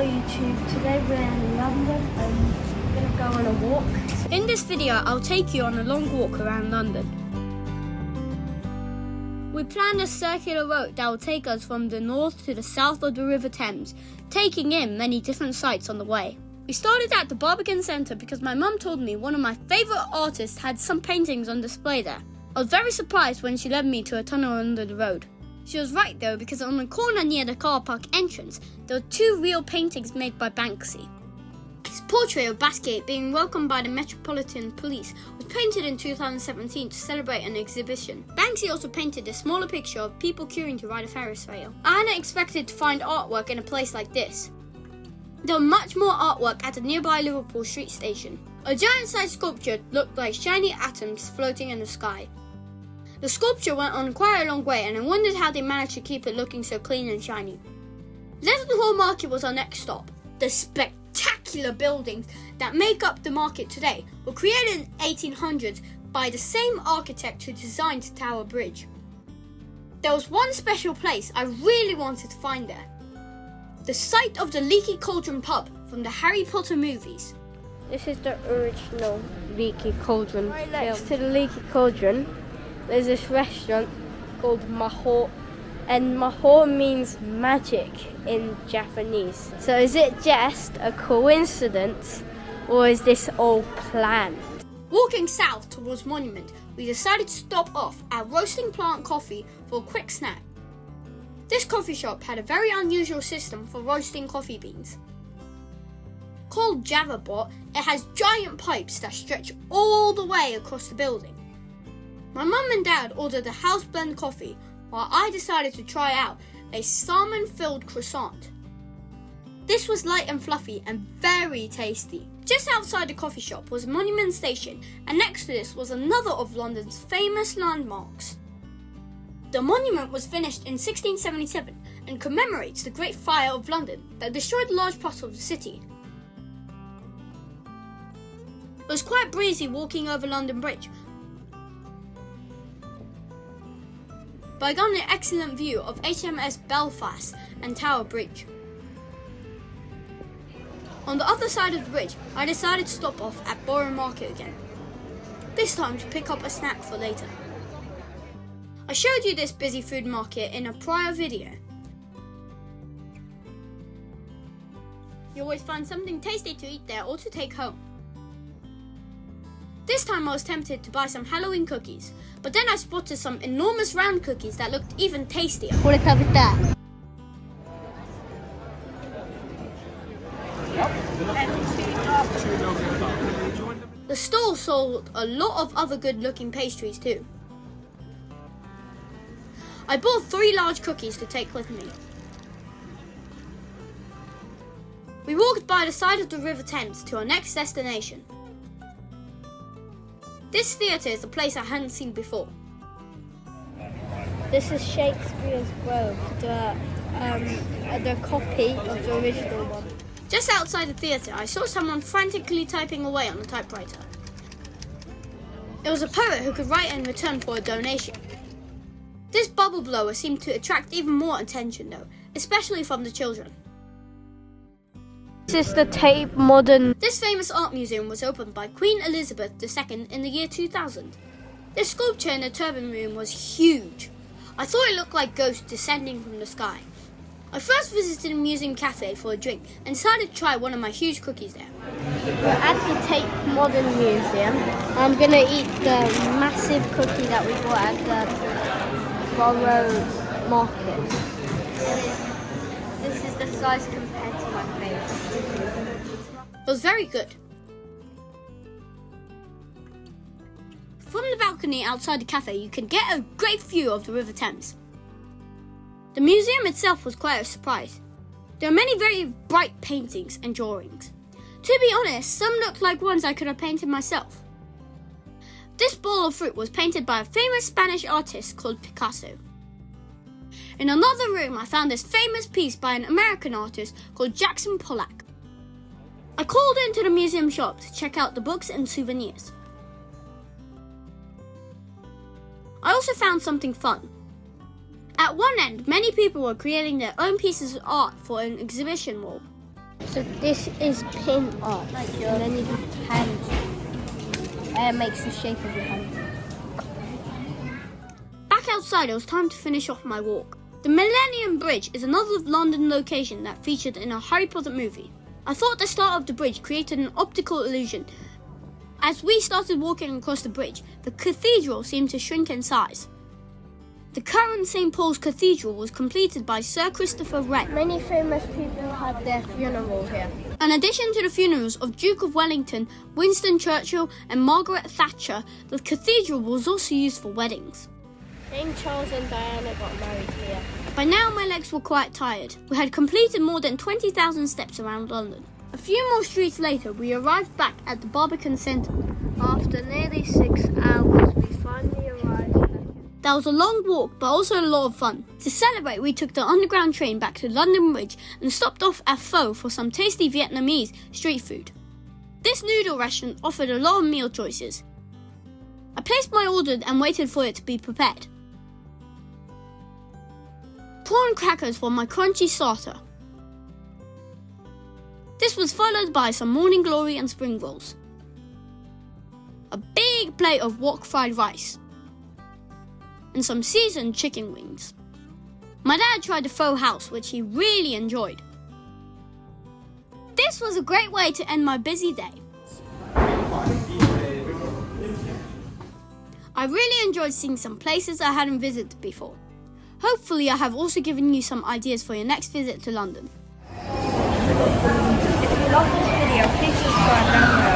YouTube. Today we're in London and we're going to go on a walk. In this video, I'll take you on a long walk around London. We planned a circular route that will take us from the north to the south of the River Thames, taking in many different sights on the way. We started at the Barbican Centre because my mum told me one of my favourite artists had some paintings on display there. I was very surprised when she led me to a tunnel under the road. She was right though, because on the corner near the car park entrance, there were two real paintings made by Banksy. His portrait of Basquiat being welcomed by the Metropolitan Police was painted in 2017 to celebrate an exhibition. Banksy also painted a smaller picture of people queuing to ride a Ferris wheel. I hadn't expected to find artwork in a place like this. There was much more artwork at the nearby Liverpool Street station. A giant-sized sculpture looked like shiny atoms floating in the sky. The sculpture went on quite a long way, and I wondered how they managed to keep it looking so clean and shiny. Leadenhall Market was our next stop. The spectacular buildings that make up the market today were created in the 1800s by the same architect who designed Tower Bridge. There was one special place I really wanted to find there. The site of the Leaky Cauldron pub from the Harry Potter movies. This is the original Leaky Cauldron. Right next to the Leaky Cauldron, there's this restaurant called Mahou, and Mahou means magic in Japanese. So is it just a coincidence, or is this all planned? Walking south towards Monument, we decided to stop off at Roasting Plant Coffee for a quick snack. This coffee shop had a very unusual system for roasting coffee beans. Called JavaBot, it has giant pipes that stretch all the way across the building. My mum and dad ordered a house blend coffee, while I decided to try out a salmon-filled croissant. This was light and fluffy and very tasty. Just outside the coffee shop was Monument Station, and next to this was another of London's famous landmarks. The monument was finished in 1677 and commemorates the Great Fire of London that destroyed large parts of the city. It was quite breezy walking over London Bridge, but I got an excellent view of HMS Belfast and Tower Bridge. On the other side of the bridge, I decided to stop off at Borough Market again, this time to pick up a snack for later. I showed you this busy food market in a prior video. You always find something tasty to eat there or to take home. This time I was tempted to buy some Halloween cookies, but then I spotted some enormous round cookies that looked even tastier. The stall sold a lot of other good looking pastries too. I bought 3 large cookies to take with me. We walked by the side of the River Thames to our next destination. This theatre is a place I hadn't seen before. This is Shakespeare's Grove, the copy of the original one. Just outside the theatre, I saw someone frantically typing away on a typewriter. It was a poet who could write in return for a donation. This bubble blower seemed to attract even more attention though, especially from the children. This is the Tate Modern. This famous art museum was opened by Queen Elizabeth II in the year 2000. This sculpture in the turban room was huge. I thought it looked like ghosts descending from the sky. I first visited a museum cafe for a drink and decided to try one of my huge cookies there. We're at the Tate Modern Museum. I'm going to eat the massive cookie that we bought at the Borough Market. This is the size compared to my face. It was very good. From the balcony outside the cafe, you can get a great view of the River Thames. The museum itself was quite a surprise. There are many very bright paintings and drawings. To be honest, some looked like ones I could have painted myself. This bowl of fruit was painted by a famous Spanish artist called Picasso. In another room, I found this famous piece by an American artist called Jackson Pollock. I called into the museum shop to check out the books and souvenirs. I also found something fun. At one end, many people were creating their own pieces of art for an exhibition wall. So this is pin art, and then you do hand. It makes the shape of your hand. Back outside, it was time to finish off my walk. The Millennium Bridge is another London location that featured in a Harry Potter movie. I thought the start of the bridge created an optical illusion. As we started walking across the bridge, the cathedral seemed to shrink in size. The current St. Paul's Cathedral was completed by Sir Christopher Wren. Many famous people had their funeral here. In addition to the funerals of Duke of Wellington, Winston Churchill and Margaret Thatcher, the cathedral was also used for weddings. King Charles and Diana got married here. By now my legs were quite tired. We had completed more than 20,000 steps around London. A few more streets later, we arrived back at the Barbican Centre. After nearly 6 hours, we finally arrived back. That was a long walk, but also a lot of fun. To celebrate, we took the underground train back to London Bridge and stopped off at Pho for some tasty Vietnamese street food. This noodle restaurant offered a lot of meal choices. I placed my order and waited for it to be prepared. Prawn crackers were my crunchy starter. This was followed by some morning glory and spring rolls. A big plate of wok fried rice. And some seasoned chicken wings. My dad tried the Pho House, which he really enjoyed. This was a great way to end my busy day. I really enjoyed seeing some places I hadn't visited before. Hopefully I have also given you some ideas for your next visit to London. If you love this video, please subscribe down below.